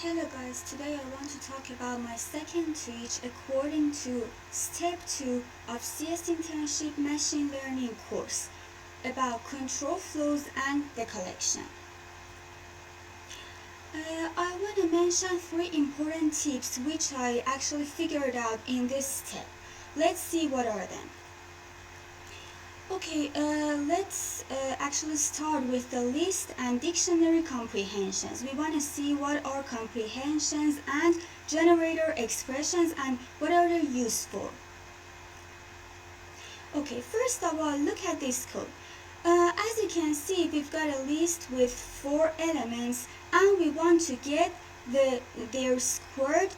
Hello guys, today I want to talk about my second teach according to step 2 of CS internship machine learning course about control flows and the collection. I want to mention 3 important tips which I actually figured out in this step. Let's see what are them. Okay, let's actually start with the list and dictionary comprehensions. We want to see what are comprehensions and generator expressions and what are they used for. Okay, first of all, look at this code. As you can see, we've got a list with 4 elements and we want to get their squared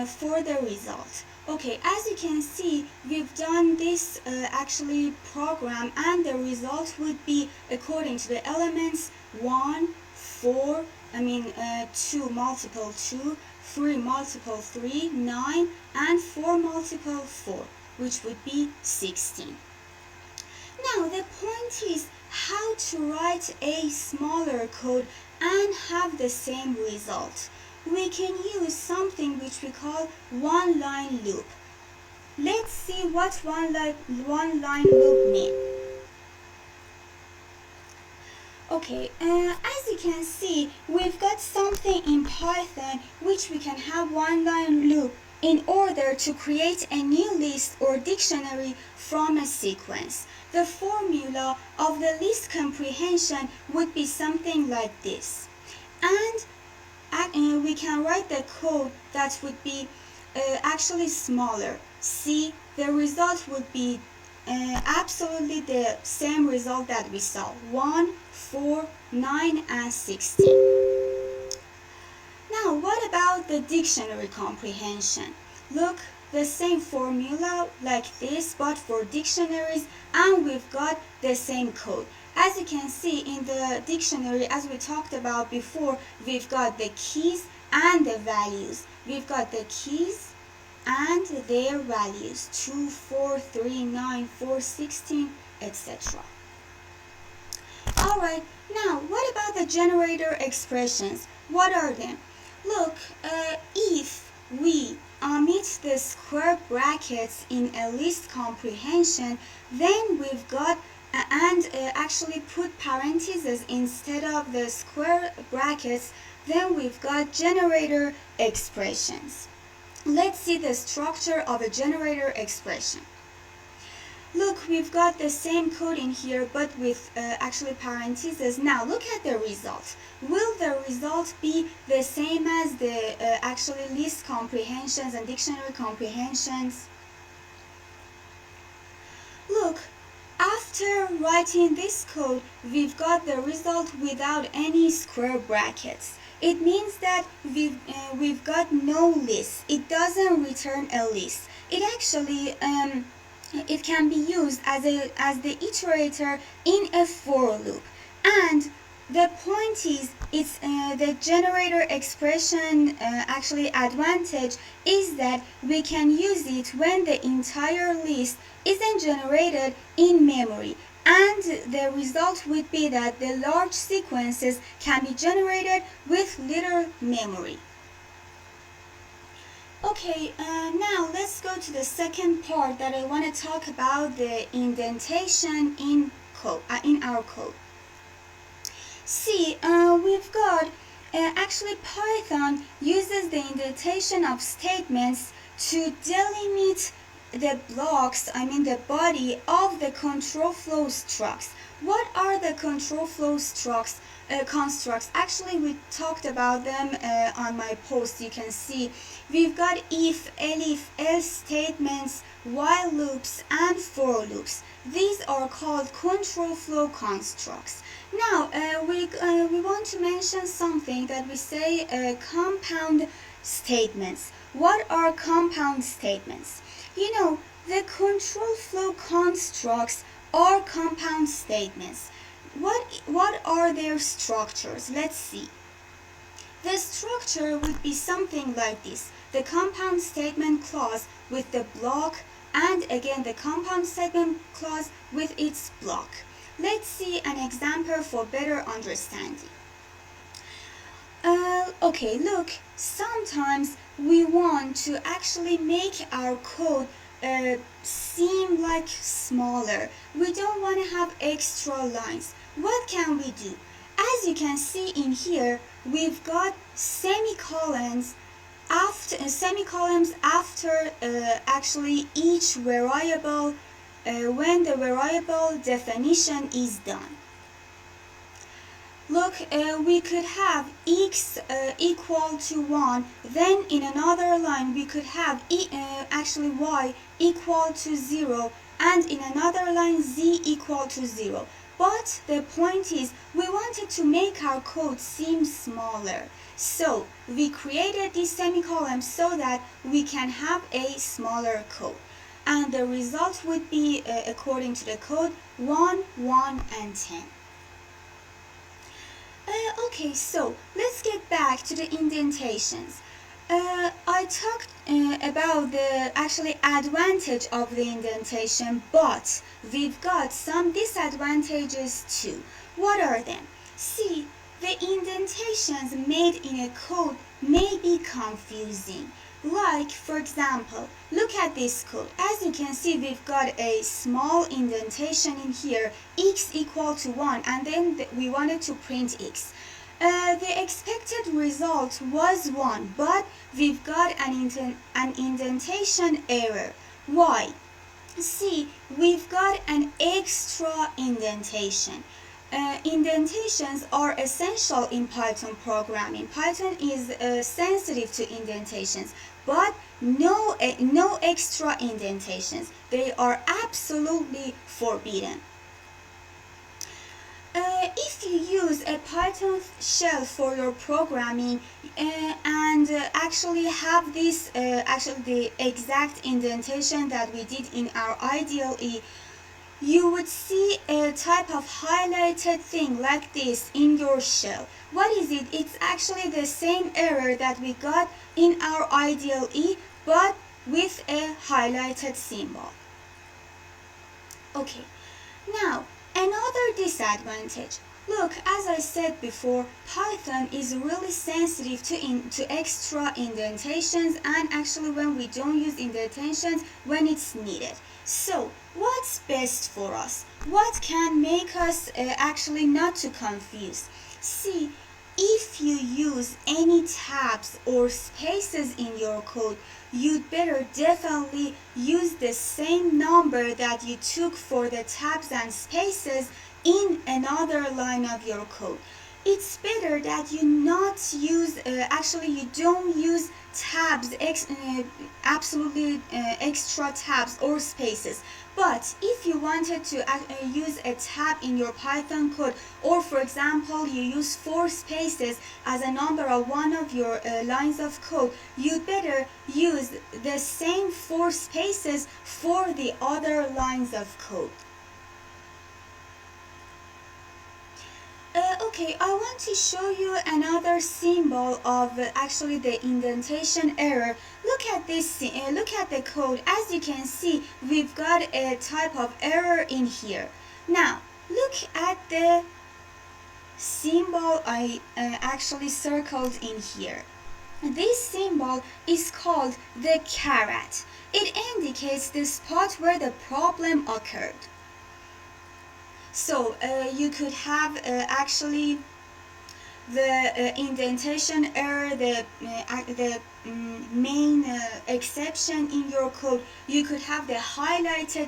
for the result. Okay, as you can see, we've done this actually program, and the result would be according to the elements 1, 4, 2 multiple 2, 3 multiple 3, 9, and 4 multiple 4, which would be 16. Now the point is how to write a smaller code and have the same result. We can use something which we call one-line loop. Let's see what one-line loop means. Okay, as you can see, we've got something in Python which we can have one-line loop in order to create a new list or dictionary from a sequence. The formula of the list comprehension would be something like this. And we can write the code that would be actually smaller. See, the result would be absolutely the same result that we saw: 1, 4, 9, and 16. Now, what about the dictionary comprehension? Look, the same formula like this, but for dictionaries, and we've got the same code. As you can see in the dictionary, as we talked about before, we've got the keys and the values. We've got the keys and their values: 2, 4, 3, 9, 4, 16, etc. Alright, now what about the generator expressions? What are them? Look, if we omit the square brackets in a list comprehension, then we've got actually put parentheses instead of the square brackets, then we've got generator expressions. Let's see the structure of a generator expression. Look, we've got the same code in here, but with actually parentheses. Now look at the result. Will the result be the same as the actually list comprehensions and dictionary comprehensions? Look, after writing this code, we've got the result without any square brackets. It means that we've got no list. It doesn't return a list. It actually it can be used as the iterator in a for loop. And the point is, it's the generator expression actually advantage is that we can use it when the entire list isn't generated in memory, and the result would be that the large sequences can be generated with little memory. Okay, now let's go to the second part that I want to talk about: the indentation in our code. See, we've got actually Python uses the indentation of statements to delimit the blocks, the body of the control flow structs. What are the control flow constructs? Actually, we talked about them on my post. You can see we've got if, elif, else statements, while loops, and for loops. These are called control flow constructs. Now, we want to mention something that we say compound statements. What are compound statements? You know, the control flow constructs are compound statements. What are their structures? Let's see. The structure would be something like this: the compound statement clause with the block, and again the compound statement clause with its block. Let's see an example for better understanding. Okay, look, sometimes we want to actually make our code seem like smaller. We don't want to have extra lines. What can we do? As you can see in here, we've got semicolons after actually each variable when the variable definition is done. Look, we could have x equal to 1, then in another line we could have actually y equal to 0, and in another line z equal to 0. But the point is, we wanted to make our code seem smaller. So we created this semicolon so that we can have a smaller code. And the result would be, according to the code, 1, 1, and 10. Okay, so let's get back to the indentations. I talked about the actually advantage of the indentation, but we've got some disadvantages too. What are them? See, the indentations made in a code may be confusing. Like, for example, look at this code. As you can see, we've got a small indentation in here, x equal to 1, and then we wanted to print x. The expected result was 1, but we've got an indentation error. Why? See, we've got an extra indentation. Indentations are essential in Python programming. Python is sensitive to indentations, but no extra indentations. They are absolutely forbidden. If you use a Python shell for your programming and actually have this actually the exact indentation that we did in our IDLE, you would see a type of highlighted thing like this in your shell. What is it? It's actually the same error that we got in our IDLE, but with a highlighted symbol. Okay, now another disadvantage. Look, as I said before, Python is really sensitive to extra indentations, and actually when we don't use indentations when it's needed. So, what's best for us? What can make us actually not to confuse? See, if you use any tabs or spaces in your code, you'd better definitely use the same number that you took for the tabs and spaces in another line of your code. It's better that you not use, you don't use tabs, absolutely extra tabs or spaces. But if you wanted to use a tab in your Python code, or for example you use 4 spaces as a number of one of your lines of code, you'd better use the same 4 spaces for the other lines of code. Okay, I want to show you another symbol of actually the indentation error. Look at this. Look at the code. As you can see, we've got a type of error in here. Now, look at the symbol I actually circled in here. This symbol is called the caret. It indicates the spot where the problem occurred. So you could have actually the indentation error, the main exception in your code. You could have the highlighted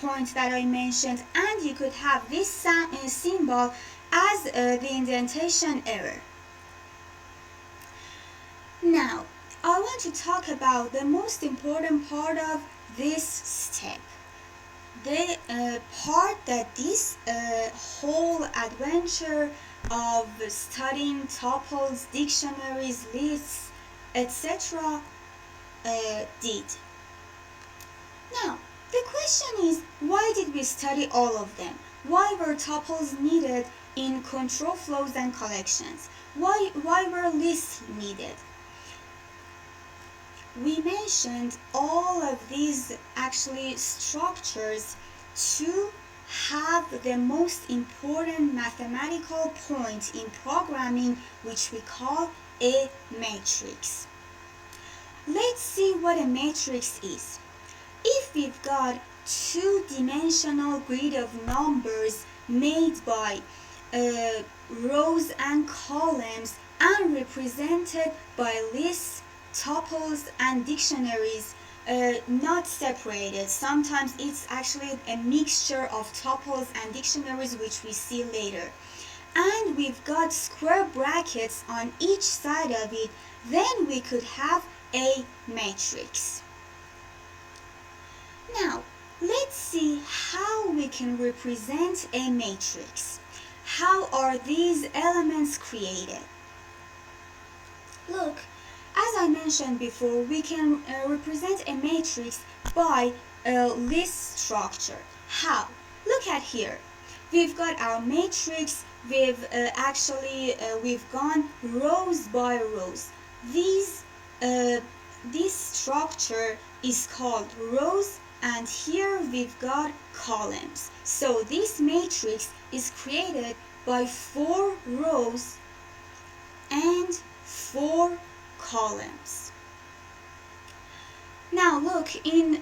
point that I mentioned, and you could have this symbol as the indentation error. Now, I want to talk about the most important part of this step. The part that this whole adventure of studying tuples, dictionaries, lists, etc. Did. Now, the question is, why did we study all of them? Why were tuples needed in control flows and collections? Why were lists needed? We mentioned all of these actually structures to have the most important mathematical point in programming, which we call a matrix. Let's see what a matrix is. If we've got two-dimensional grid of numbers made by rows and columns and represented by lists, tuples, and dictionaries, not separated. Sometimes it's actually a mixture of tuples and dictionaries, which we see later. And we've got square brackets on each side of it, then we could have a matrix. Now, let's see how we can represent a matrix. How are these elements created? Look, as I mentioned before, we can represent a matrix by a list structure. How? Look at here. We've got our matrix. We've gone rows by rows. This structure is called rows, and here we've got columns. So this matrix is created by 4 rows and 4 columns. Now look, in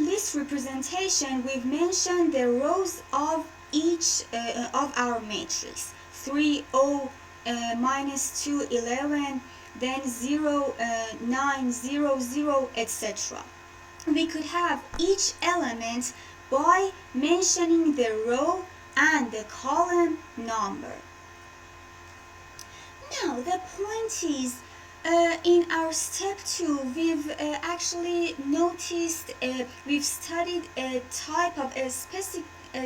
list representation, we've mentioned the rows of each of our matrix. 3, 0, minus 2, 11, then 0, 9, 0, 0, etc. We could have each element by mentioning the row and the column number. Now the point is, in our step 2, we've actually noticed, we've studied a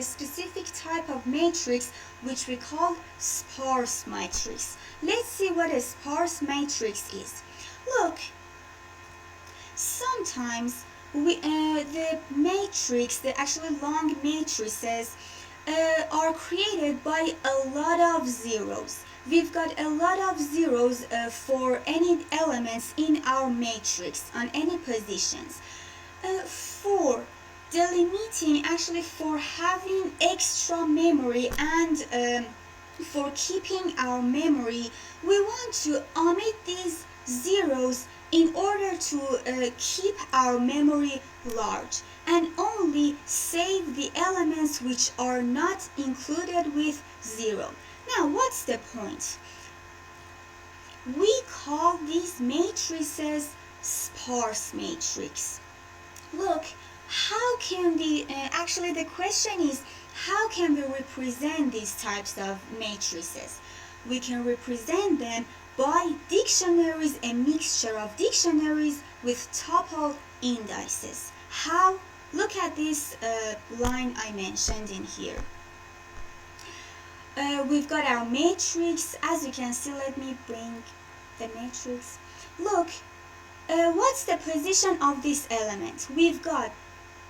specific type of matrix, which we call sparse matrix. Let's see what a sparse matrix is. Look, sometimes the matrix, the actually long matrices, are created by a lot of zeros. We've got a lot of zeros for any elements in our matrix on any positions. For delimiting, actually for having extra memory and for keeping our memory, we want to omit these zeros in order to keep our memory large and only save the elements which are not included with 0. Now, what's the point? We call these matrices sparse matrix. Look, how can we, actually the question is, how can we represent these types of matrices? We can represent them by dictionaries, a mixture of dictionaries with tuple indices. How? Look at this line I mentioned in here. We've got our matrix. As you can see, let me bring the matrix. Look, what's the position of this element? We've got,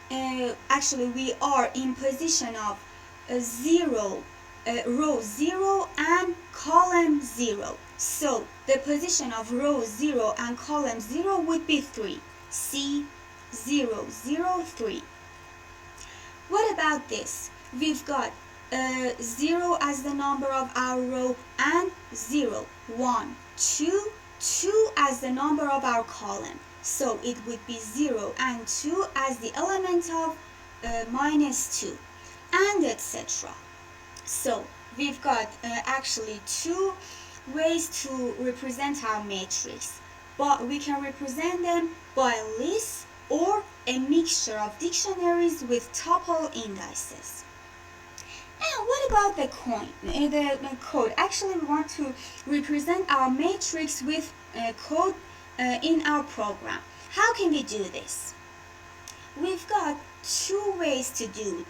we are in position of 0, row 0 and column 0. So the position of row 0 and column 0 would be 3. C 0, 0, 3. What about this? We've got 0 as the number of our row and 0, 1, 2, 2 as the number of our column. So it would be 0 and 2 as the element of minus 2, and etc. So we've got actually 2 ways to represent our matrix, but we can represent them by lists or a mixture of dictionaries with tuple indices. Now, what about the code? Actually, we want to represent our matrix with code in our program. How can we do this? We've got 2 ways to do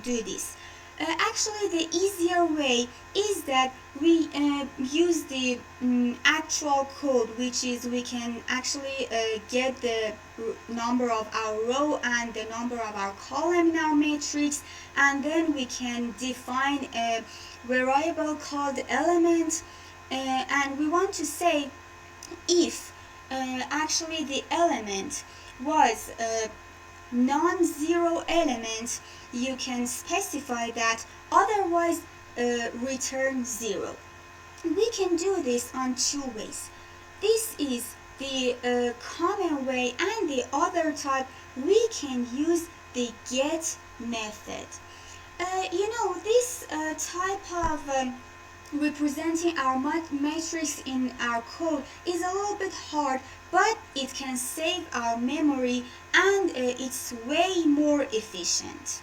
this. Actually, the easier way is that we use the actual code, which is we can actually get the number of our row and the number of our column in our matrix, and then we can define a variable called element, and we want to say if actually the element was non-zero element, you can specify that, otherwise return 0. We can do this on two ways. This is the common way, and the other type, we can use the get method. This type of representing our matrix in our code is a little bit hard, but it can save our memory, and it's way more efficient.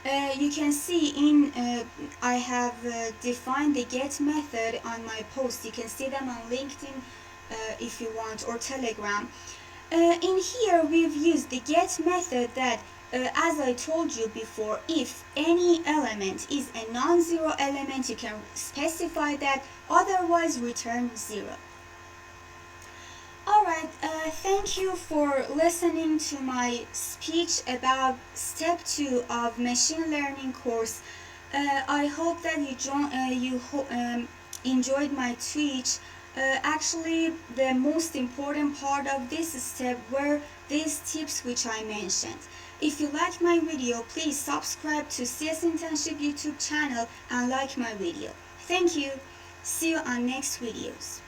You can see I have defined the get method on my post. You can see them on LinkedIn if you want, or Telegram. In here we've used the get method that, as I told you before, if any element is a non-zero element, you can specify that, otherwise return 0. Alright, thank you for listening to my speech about step 2 of machine learning course. I hope that you enjoyed my speech. Actually, the most important part of this step were these tips which I mentioned. If you like my video, please subscribe to CS Internship YouTube channel and like my video. Thank you. See you on next videos.